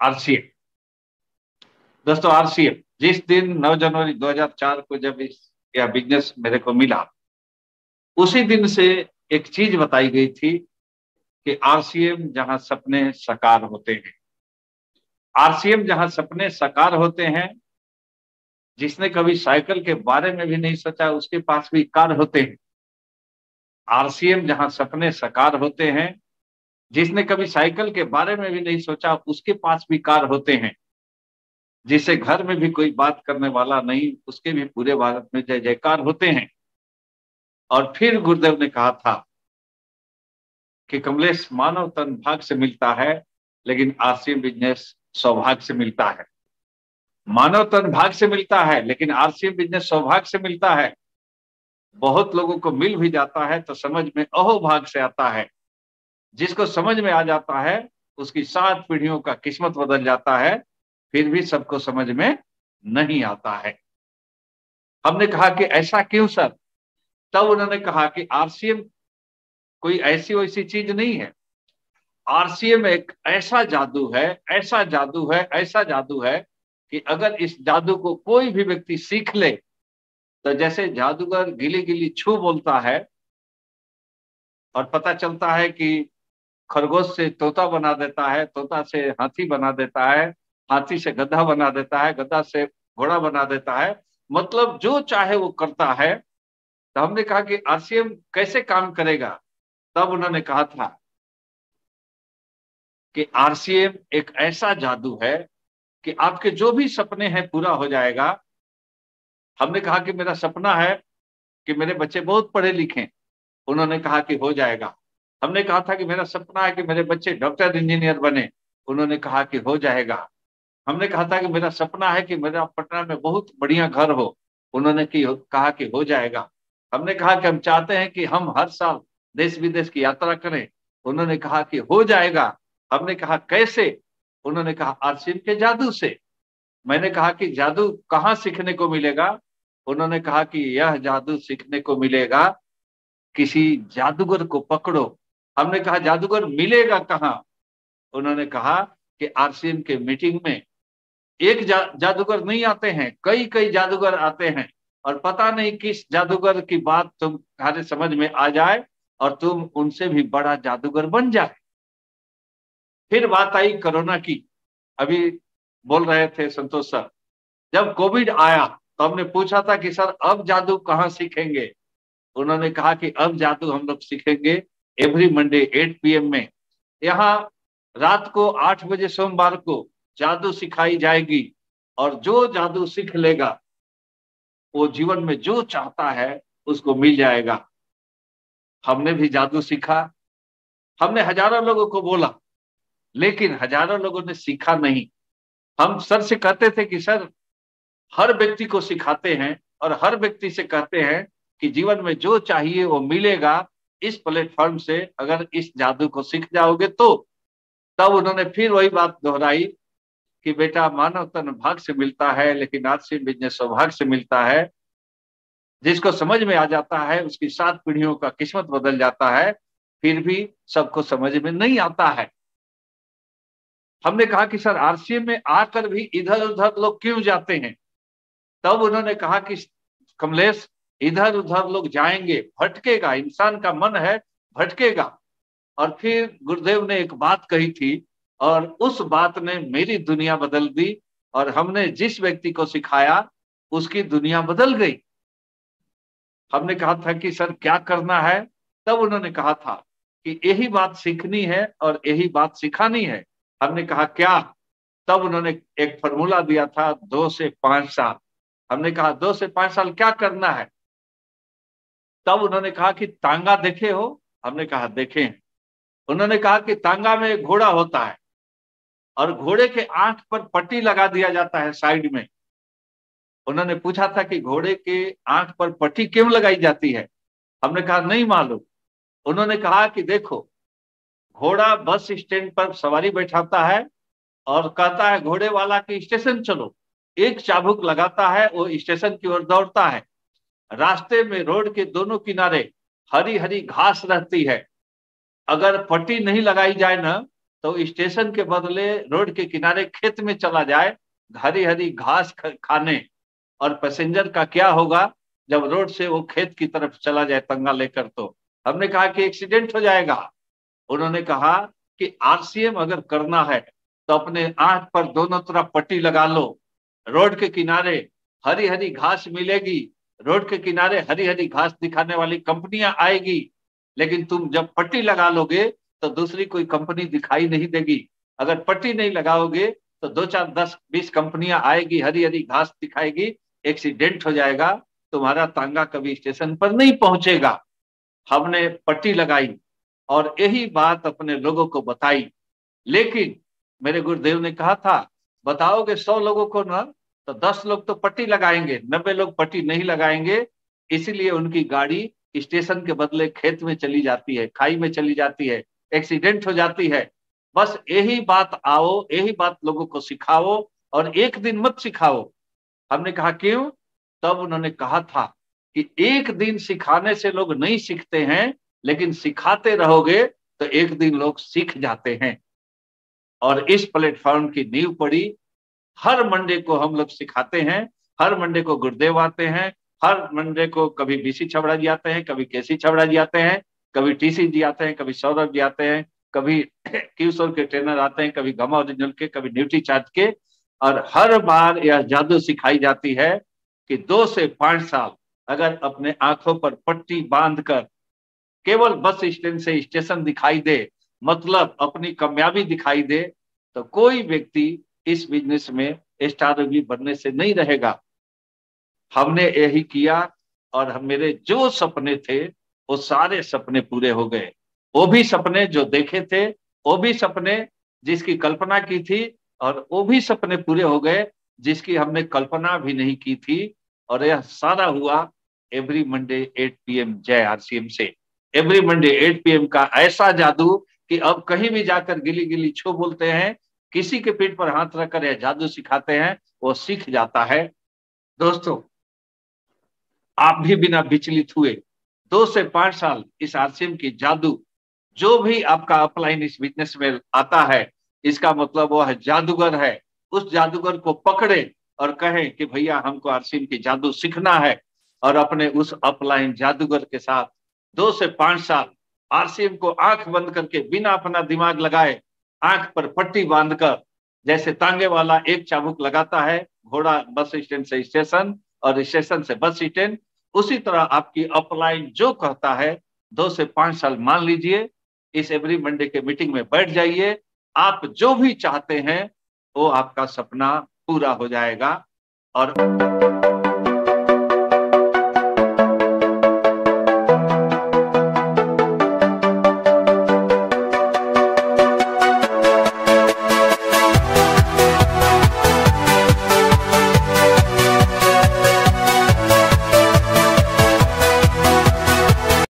RCM. दोस्तों, RCM जिस दिन 9 जनवरी 2004 को जब यह बिजनेस मेरे को मिला, उसी दिन से एक चीज बताई गई थी कि आरसीएम जहां सपने साकार होते हैं, आरसीएम जहां सपने साकार होते हैं, जिसने कभी साइकिल के बारे में भी नहीं सोचा उसके पास भी कार होते हैं। आरसीएम जहां सपने साकार होते हैं, जिसने कभी साइकिल के बारे में भी नहीं सोचा उसके पास भी कार होते हैं। जिसे घर में भी कोई बात करने वाला नहीं, उसके भी पूरे भारत में जय जयकार होते हैं। और फिर गुरुदेव ने कहा था कि कमलेश, मानव तन भाग्य से मिलता है, लेकिन आरसीएम बिजनेस सौभाग्य से मिलता है। मानव तन भाग्य से मिलता है, लेकिन आरसीएम बिजनेस सौभाग्य से मिलता है। बहुत लोगों को मिल भी जाता है तो समझ में अहोभाग्य से आता है। जिसको समझ में आ जाता है उसकी 7 पीढ़ियों का किस्मत बदल जाता है, फिर भी सबको समझ में नहीं आता है। हमने कहा कि ऐसा क्यों सर? तब उन्होंने कहा कि आरसीएम कोई ऐसी वैसी चीज नहीं है। आरसीएम एक ऐसा जादू है, ऐसा जादू है, ऐसा जादू है कि अगर इस जादू को कोई भी व्यक्ति सीख ले तो जैसे जादूगर गिली गिली छू बोलता है और पता चलता है कि खरगोश से तोता बना देता है, तोता से हाथी बना देता है, हाथी से गधा बना देता है, गधा से घोड़ा बना देता है, मतलब जो चाहे वो करता है। तो हमने कहा कि आरसीएम कैसे काम करेगा? तब उन्होंने कहा था कि आरसीएम एक ऐसा जादू है कि आपके जो भी सपने हैं पूरा हो जाएगा। हमने कहा कि मेरा सपना है कि मेरे बच्चे बहुत पढ़े लिखे। उन्होंने कहा कि हो जाएगा। हमने कहा था कि मेरा सपना है कि मेरे बच्चे डॉक्टर इंजीनियर बने। उन्होंने कहा कि हो जाएगा। हमने कहा था कि मेरा सपना है कि मेरा पटना में बहुत बढ़िया घर हो। उन्होंने कहा कि हो जाएगा। हमने कहा कि हम चाहते हैं कि हम हर साल देश विदेश की यात्रा करें। उन्होंने कहा कि हो जाएगा। हमने कहा कैसे? उन्होंने कहा आरसीएम के जादू से। मैंने कहा कि जादू कहाँ सीखने को मिलेगा? उन्होंने कहा कि यह जादू सीखने को मिलेगा, किसी जादूगर को पकड़ो। हमने कहा जादूगर मिलेगा कहाँ? उन्होंने कहा कि आरसीएम के मीटिंग में एक जादूगर नहीं आते हैं, कई कई जादूगर आते हैं और पता नहीं किस जादूगर की बात तुम्हारे समझ में आ जाए और तुम उनसे भी बड़ा जादूगर बन जाए। फिर बात आई कोरोना की। अभी बोल रहे थे संतोष सर, जब कोविड आया तो हमने पूछा था कि सर अब जादू कहाँ सीखेंगे? उन्होंने कहा कि अब जादू हम लोग सीखेंगे एवरी मंडे 8 PM में। यहाँ रात को 8 बजे सोमवार को जादू सिखाई जाएगी और जो जादू सीख लेगा वो जीवन में जो चाहता है उसको मिल जाएगा। हमने भी जादू सीखा। हमने हजारों लोगों को बोला, लेकिन हजारों लोगों ने सीखा नहीं। हम सर से कहते थे कि सर हर व्यक्ति को सिखाते हैं और हर व्यक्ति से कहते हैं कि जीवन में जो चाहिए वो मिलेगा इस प्लेटफॉर्म से, अगर इस जादू को सीख जाओगे तो। तब उन्होंने फिर वही बात दोहराई कि बेटा, मानव तन भाग्य से मिलता है, लेकिन आरसीएम बिजनेस सौभाग्य से मिलता है। जिसको समझ में आ जाता है उसकी 7 पीढ़ियों का किस्मत बदल जाता है, फिर भी सबको समझ में नहीं आता है। हमने कहा कि सर आरसीएम में आकर भी इधर उधर लोग क्यों जाते हैं? तब उन्होंने कहा कि कमलेश, इधर उधर लोग जाएंगे, भटकेगा, इंसान का मन है भटकेगा। और फिर गुरुदेव ने एक बात कही थी और उस बात ने मेरी दुनिया बदल दी और हमने जिस व्यक्ति को सिखाया उसकी दुनिया बदल गई। हमने कहा था कि सर क्या करना है? तब उन्होंने कहा था कि यही बात सीखनी है और यही बात सिखानी है। हमने कहा क्या? तब उन्होंने एक फॉर्मूला दिया था, 2 से 5 साल। हमने कहा 2 से 5 साल क्या करना है? तब उन्होंने कहा कि तांगा देखे हो? हमने कहा देखे हैं। उन्होंने कहा कि तांगा में एक घोड़ा होता है और घोड़े के आंख पर पट्टी लगा दिया जाता है साइड में। उन्होंने पूछा था कि घोड़े के आंख पर पट्टी क्यों लगाई जाती है? हमने कहा नहीं मालूम। उन्होंने कहा कि देखो, घोड़ा बस स्टैंड पर सवारी बैठाता है और कहता है घोड़े वाला कि स्टेशन चलो। एक चाबुक लगाता है, वो स्टेशन की ओर दौड़ता है। रास्ते में रोड के दोनों किनारे हरी हरी घास रहती है। अगर पट्टी नहीं लगाई जाए ना तो स्टेशन के बदले रोड के किनारे खेत में चला जाए हरी हरी घास खाने। और पैसेंजर का क्या होगा जब रोड से वो खेत की तरफ चला जाए तंगा लेकर? तो हमने कहा कि एक्सीडेंट हो जाएगा। उन्होंने कहा कि आरसीएम अगर करना है तो अपने आंख पर दोनों तरफ पट्टी लगा लो, रोड के किनारे हरी हरी घास मिलेगी, रोड के किनारे हरी हरी घास दिखाने वाली कंपनियां आएगी, लेकिन तुम जब पट्टी लगा लोगे तो दूसरी कोई कंपनी दिखाई नहीं देगी। अगर पट्टी नहीं लगाओगे तो 2 4 10 20 कंपनियां आएगी, हरी हरी घास दिखाएगी, एक्सीडेंट हो जाएगा, तुम्हारा तांगा कभी स्टेशन पर नहीं पहुंचेगा। हमने पट्टी लगाई और यही बात अपने लोगों को बताई। लेकिन मेरे गुरुदेव ने कहा था, बताओगे 100 लोगों को ना तो 10 लोग तो पट्टी लगाएंगे, 90 लोग पट्टी नहीं लगाएंगे। इसीलिए उनकी गाड़ी स्टेशन के बदले खेत में चली जाती है, खाई में चली जाती है, एक्सीडेंट हो जाती है। बस यही बात आओ, यही बात लोगों को सिखाओ और एक दिन मत सिखाओ। हमने कहा क्यों? तब उन्होंने कहा था कि एक दिन सिखाने से लोग नहीं सीखते हैं, लेकिन सिखाते रहोगे तो एक दिन लोग सीख जाते हैं। और इस प्लेटफॉर्म की नींव पड़ी। हर मंडे को हम लोग सिखाते हैं, हर मंडे को गुरुदेव आते हैं, हर मंडे को कभी बीसी छबड़ा जी आते हैं, कभी केसी छबड़ा जी आते हैं, कभी टीसी जी आते हैं, कभी सौरभ जी आते हैं, कभी क्यूसोर के ट्रेनर आते हैं, कभी गमा ओरिजिनल के, कभी न्यूट्री चार्ज के। और हर बार यह जादू सिखाई जाती है कि 2 से 5 साल अगर अपने आंखों पर पट्टी बांधकर केवल बस स्टैंड से स्टेशन दिखाई दे, मतलब अपनी कामयाबी दिखाई दे, तो कोई व्यक्ति इस बिजनेस में स्टार बनने से नहीं रहेगा। हमने यही किया और हम मेरे जो सपने थे वो सारे सपने पूरे हो गए। वो भी सपने जो देखे थे, वो भी सपने जिसकी कल्पना की थी, और वो भी सपने पूरे हो गए जिसकी हमने कल्पना भी नहीं की थी। और यह सारा हुआ एवरी मंडे 8 PM जय आरसीएम से। एवरी मंडे 8 PM का ऐसा जादू कि अब कहीं भी जाकर गिली गिली छो बोलते हैं, किसी के पीठ पर हाथ रखकर यह जादू सिखाते हैं, वो सीख जाता है। दोस्तों, आप भी बिना विचलित हुए 2 से 5 साल इस आरसीएम की जादू, जो भी आपका अपलाइन इस बिजनेस में आता है, इसका मतलब वो है जादूगर है। उस जादूगर को पकड़े और कहें कि भैया हमको आरसीएम की जादू सीखना है, और अपने उस अपलाइन जादूगर के साथ 2 से 5 साल आरसीएम को आंख बंद करके बिना अपना दिमाग लगाए आंख पर पट्टी बांधकर, जैसे तांगे वाला एक चाबुक लगाता है घोड़ा बस स्टैंड से स्टेशन और स्टेशन से बस स्टैंड, उसी तरह आपकी अपलाइन जो कहता है 2 से 5 साल मान लीजिए, इस एवरी मंडे के मीटिंग में बैठ जाइए। आप जो भी चाहते हैं वो आपका सपना पूरा हो जाएगा। और